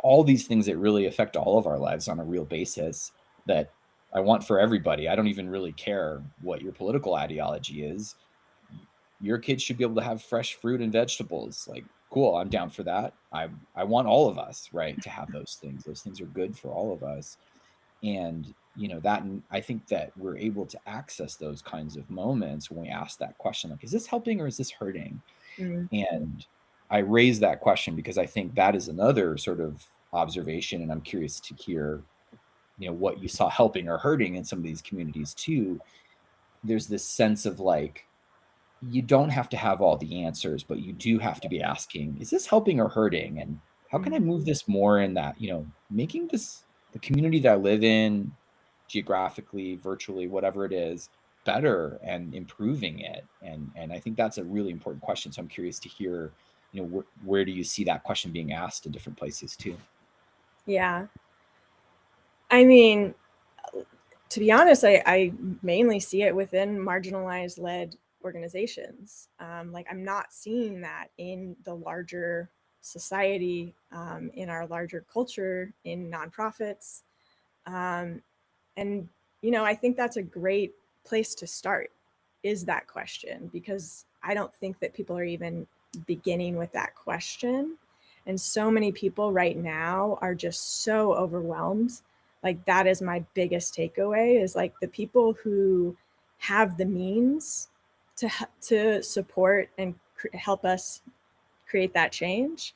all these things that really affect all of our lives on a real basis that I want for everybody. I don't even really care what your political ideology is. Your kids should be able to have fresh fruit and vegetables. Like, cool, I'm down for that. I want all of us, right, to have those things. Those things are good for all of us. And that, and I think that we're able to access those kinds of moments when we ask that question, like, is this helping or is this hurting? Mm-hmm. And I raise that question because I think that is another sort of observation, and I'm curious to hear what you saw helping or hurting in some of these communities too. There's this sense of like, you don't have to have all the answers, but you do have to be asking, is this helping or hurting? And how can I move this more in that, making this the community that I live in, geographically, virtually, whatever it is, better and improving it? And I think that's a really important question. So I'm curious to hear, where do you see that question being asked in different places too? Yeah. I mean, to be honest, I mainly see it within marginalized led organizations. Like, I'm not seeing that in the larger society, in our larger culture, in nonprofits. Um, and, I think that's a great place to start, is that question, because I don't think that people are even beginning with that question. And so many people right now are just so overwhelmed. Like, that is my biggest takeaway, is like the people who have the means to support and help us create that change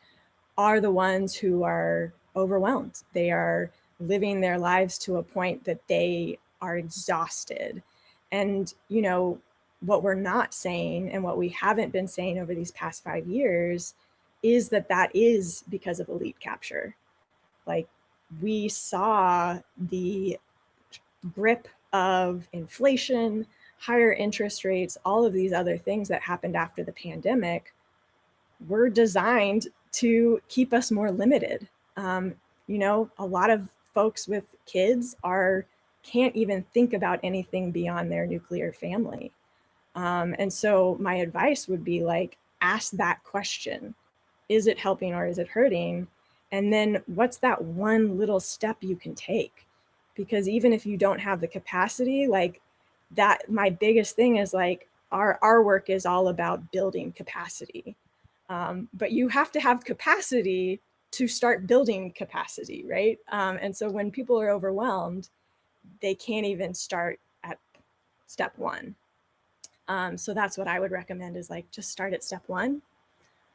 are the ones who are overwhelmed. They are living their lives to a point that they are exhausted. And, what we're not saying, and what we haven't been saying over these past 5 years, is that that is because of elite capture. Like, we saw the grip of inflation, higher interest rates, all of these other things that happened after the pandemic were designed to keep us more limited. A lot of folks with kids can't even think about anything beyond their nuclear family. And so my advice would be like, ask that question. Is it helping or is it hurting? And then what's that one little step you can take? Because even if you don't have the capacity, like that, my biggest thing is like, our work is all about building capacity. But you have to have capacity to start building capacity, right? And so when people are overwhelmed, they can't even start at step one. So that's what I would recommend, is like, just start at step one.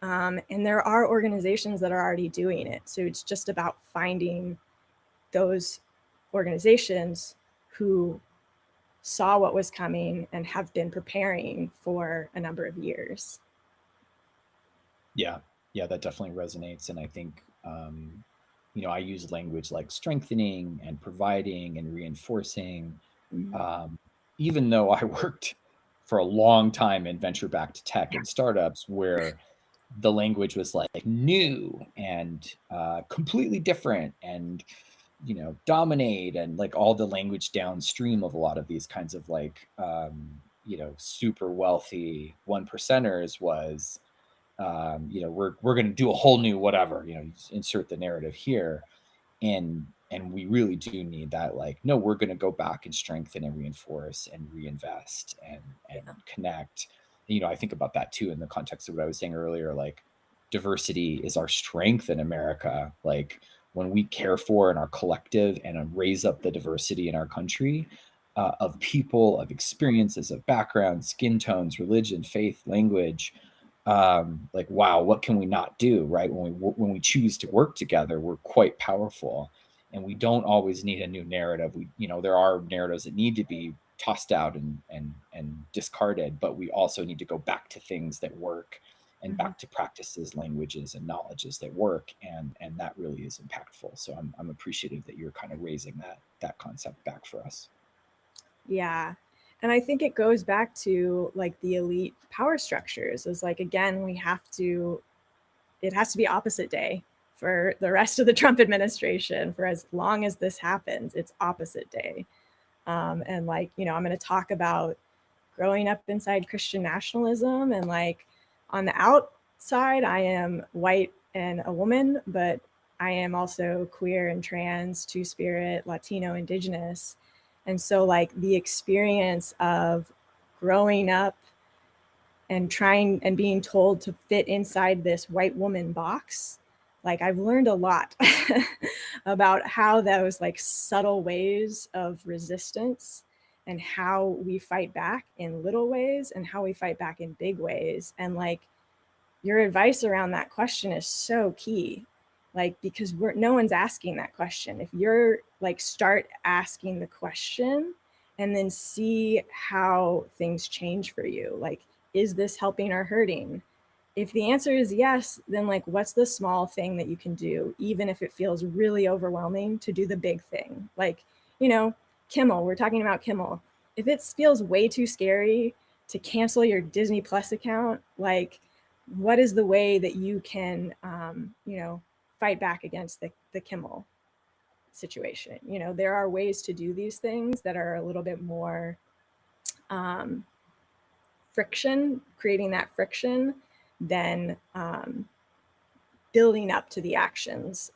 And there are organizations that are already doing it. So it's just about finding those organizations who saw what was coming and have been preparing for a number of years. Yeah, yeah, that definitely resonates, and I think I use language like strengthening and providing and reinforcing. Mhm. Um, Even though I worked for a long time in venture backed tech and startups where the language was like new and completely different and dominate, and like all the language downstream of a lot of these kinds of like super wealthy one percenters was we're going to do a whole new whatever, you just insert the narrative here. And we really do need that, like, no, we're going to go back and strengthen and reinforce and reinvest and Yeah. connect. I think about that too in the context of what I was saying earlier, like diversity is our strength in America. Like when we care for in our collective and raise up the diversity in our country, of people, of experiences, of backgrounds, skin tones, religion, faith, language, like, wow, what can we not do, right? When we choose to work together, we're quite powerful, and we don't always need a new narrative. There are narratives that need to be tossed out and discarded, but we also need to go back to things that work and Mhm. back to practices, languages, and knowledges that work, and that really is impactful. So I'm appreciative that you're kind of raising that concept back for us. Yeah. And I think it goes back to like the elite power structures is like, again, it has to be opposite day for the rest of the Trump administration. For as long as this happens, it's opposite day. And like, I'm going to talk about growing up inside Christian nationalism. And like on the outside, I am white and a woman, but I am also queer and trans, two spirit, Latino, indigenous. And so, like, the experience of growing up and trying and being told to fit inside this white woman box, like, I've learned a lot about how those like subtle ways of resistance and how we fight back in little ways and how we fight back in big ways. And like your advice around that question is so key, like, because no one's asking that question. If you're like, start asking the question and then see how things change for you, like, is this helping or hurting? If the answer is yes, then like, what's the small thing that you can do, even if it feels really overwhelming, to do the big thing? Like, Kimmel, we're talking about Kimmel. If it feels way too scary to cancel your Disney Plus account, like, what is the way that you can, fight back against the Kimmel situation? There are ways to do these things that are a little bit more um, creating that friction, than building up to the actions.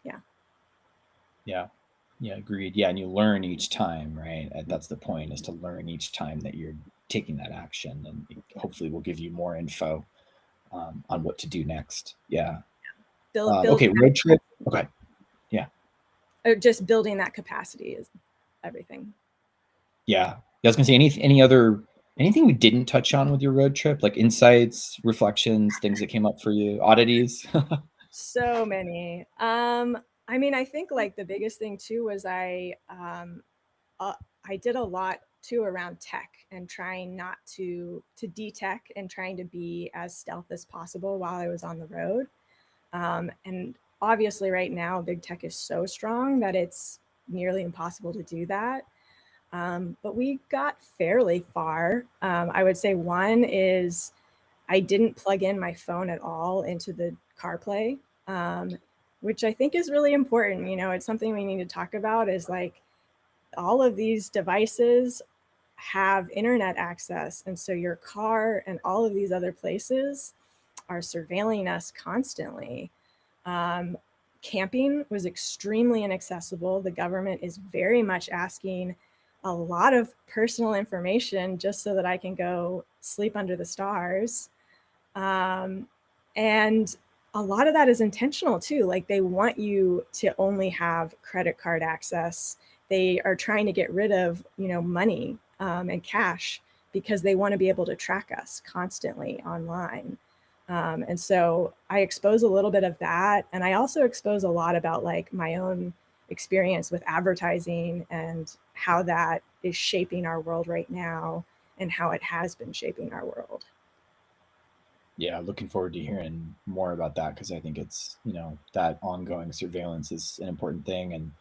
Yeah. Yeah. Yeah, agreed. Yeah, and you learn each time, right? That's the point, is to learn each time that you're taking that action, and hopefully we'll give you more info on what to do next. Yeah. Building Okay, road trip. Okay. Yeah. or just building that capacity is everything. Yeah. I was gonna say anything we didn't touch on with your road trip, like insights, reflections, things that came up for you, oddities. So many. I mean, I think like the biggest thing too was I did a lot too around tech and trying not to de-tech and trying to be as stealth as possible while I was on the road. And obviously, right now, big tech is so strong that it's nearly impossible to do that. But we got fairly far. I would say one is I didn't plug in my phone at all into the CarPlay, um, which I think is really important. It's something we need to talk about, is like all of these devices have internet access. And so your car and all of these other places are surveilling us constantly. Um, Camping was extremely inaccessible. The government is very much asking a lot of personal information just so that I can go sleep under the stars. And a lot of that is intentional too. Like they want you to only have credit card access. They are trying to get rid of, money and cash because they want to be able to track us constantly online. And so I expose a little bit of that. And I also expose a lot about like my own experience with advertising and how that is shaping our world right now and how it has been shaping our world. Yeah, looking forward to hearing more about that because I think it's, that ongoing surveillance is an important thing. And,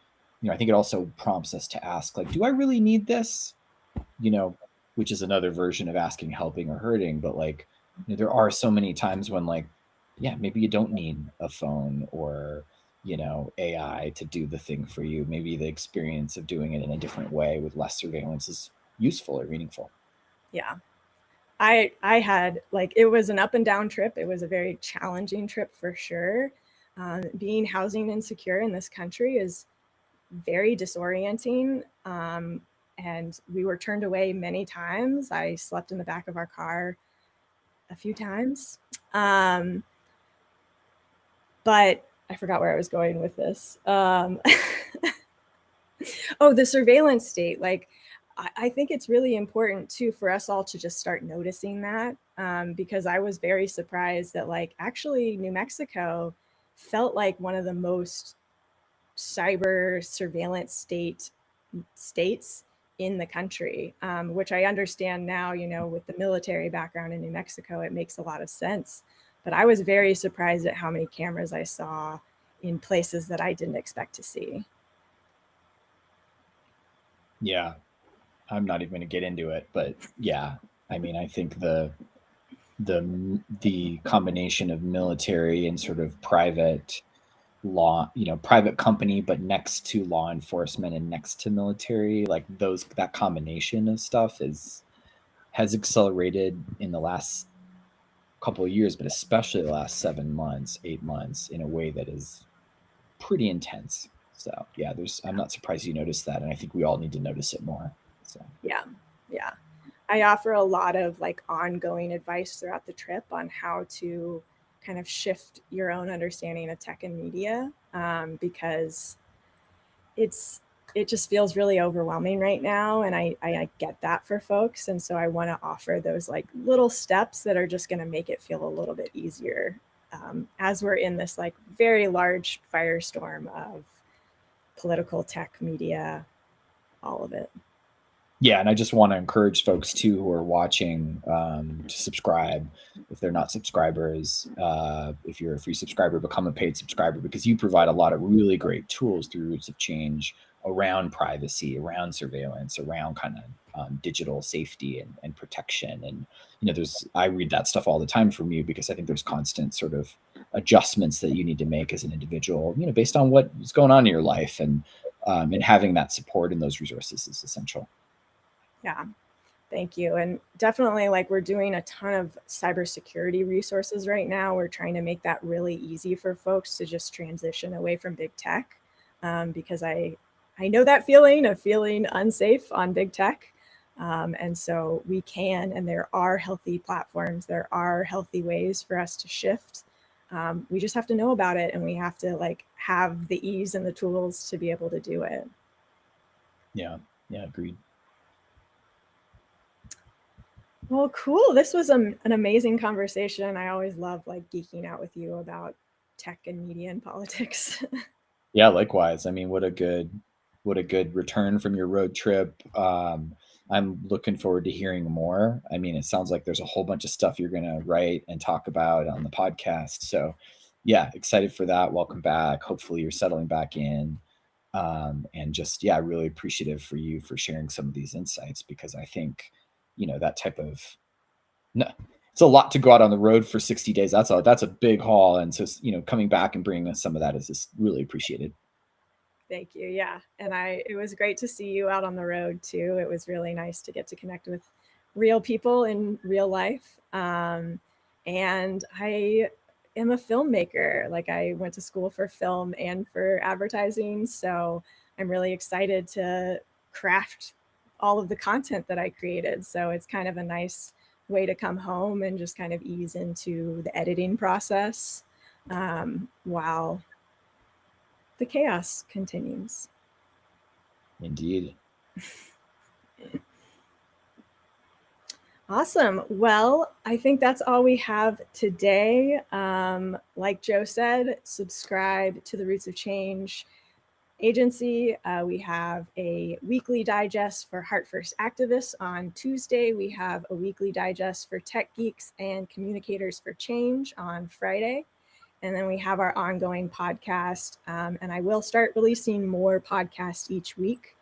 I think it also prompts us to ask, like, do I really need this? Which is another version of asking helping or hurting. But like, there are so many times when like, yeah, maybe you don't need a phone or, AI to do the thing for you. Maybe the experience of doing it in a different way with less surveillance is useful or meaningful. Yeah. I had like, it was an up and down trip. It was a very challenging trip for sure. Being housing insecure in this country is very disorienting. And we were turned away many times. I slept in the back of our car a few times. But I forgot where I was going with this. Oh, the surveillance state. Like, I think it's really important too for us all to just start noticing that, because I was very surprised that like actually New Mexico felt like one of the most cyber surveillance states in the country, which I understand now, with the military background in New Mexico, it makes a lot of sense. But I was very surprised at how many cameras I saw in places that I didn't expect to see. Yeah, I'm not even going to get into it, but yeah, I mean, I think the combination of military and sort of private private company, but next to law enforcement and next to military, like that combination of stuff has accelerated in the last couple of years, but especially the last 7 months, 8 months, in a way that is pretty intense. So yeah, I'm not surprised you noticed that, and I think we all need to notice it more. So Yeah. Yeah. I offer a lot of like ongoing advice throughout the trip on how to kind of shift your own understanding of tech and media, because it's it just feels really overwhelming right now, and I get that for folks, and so I want to offer those like little steps that are just going to make it feel a little bit easier, as we're in this like very large firestorm of political tech media, all of it. yeah, and I just want to encourage folks too who are watching to subscribe if they're not subscribers. If you're a free subscriber, become a paid subscriber because you provide a lot of really great tools through Roots of Change around privacy, around surveillance, around kind of digital safety and protection. And I read that stuff all the time from you because I think there's constant sort of adjustments that you need to make as an individual, based on what's going on in your life, and having that support and those resources is essential. Yeah. Thank you. And definitely, like, we're doing a ton of cybersecurity resources right now. We're trying to make that really easy for folks to just transition away from big tech, because I know that feeling of feeling unsafe on big tech. And so we can, and there are healthy platforms, there are healthy ways for us to shift. We just have to know about it, and we have to like have the ease and the tools to be able to do it. Yeah, yeah, agreed. Well, cool. This was an amazing conversation. I always love like geeking out with you about tech and media and politics. Yeah, likewise. I mean, what a good return from your road trip. I'm looking forward to hearing more. I mean, it sounds like there's a whole bunch of stuff you're going to write and talk about on the podcast. So, yeah, excited for that. Welcome back. Hopefully, you're settling back in. And just, yeah, really appreciative for you for sharing some of these insights because I think, that type of no, it's a lot to go out on the road for 60 days. That's a big haul. And so, coming back and bringing us some of that is just really appreciated. Thank you. Yeah. And it was great to see you out on the road too. It was really nice to get to connect with real people in real life. And I am a filmmaker. Like, I went to school for film and for advertising. So I'm really excited to craft all of the content that I created. So it's kind of a nice way to come home and just kind of ease into the editing process, while the chaos continues. Indeed. Awesome. Well, I think that's all we have today. Like Joe said, subscribe to the Roots of Change agency. We have a weekly digest for Heart First activists on Tuesday. We have a weekly digest for tech geeks and communicators for change on Friday. And then we have our ongoing podcast. And I will start releasing more podcasts each week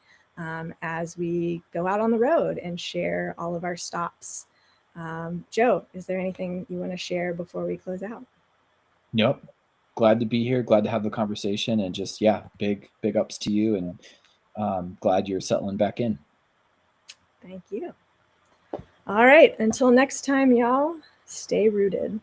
as we go out on the road and share all of our stops. Joe, is there anything you want to share before we close out? Nope. Glad to be here. Glad to have the conversation, and just, yeah, big ups to you, and glad you're settling back in. Thank you. All right. Until next time, y'all, stay rooted.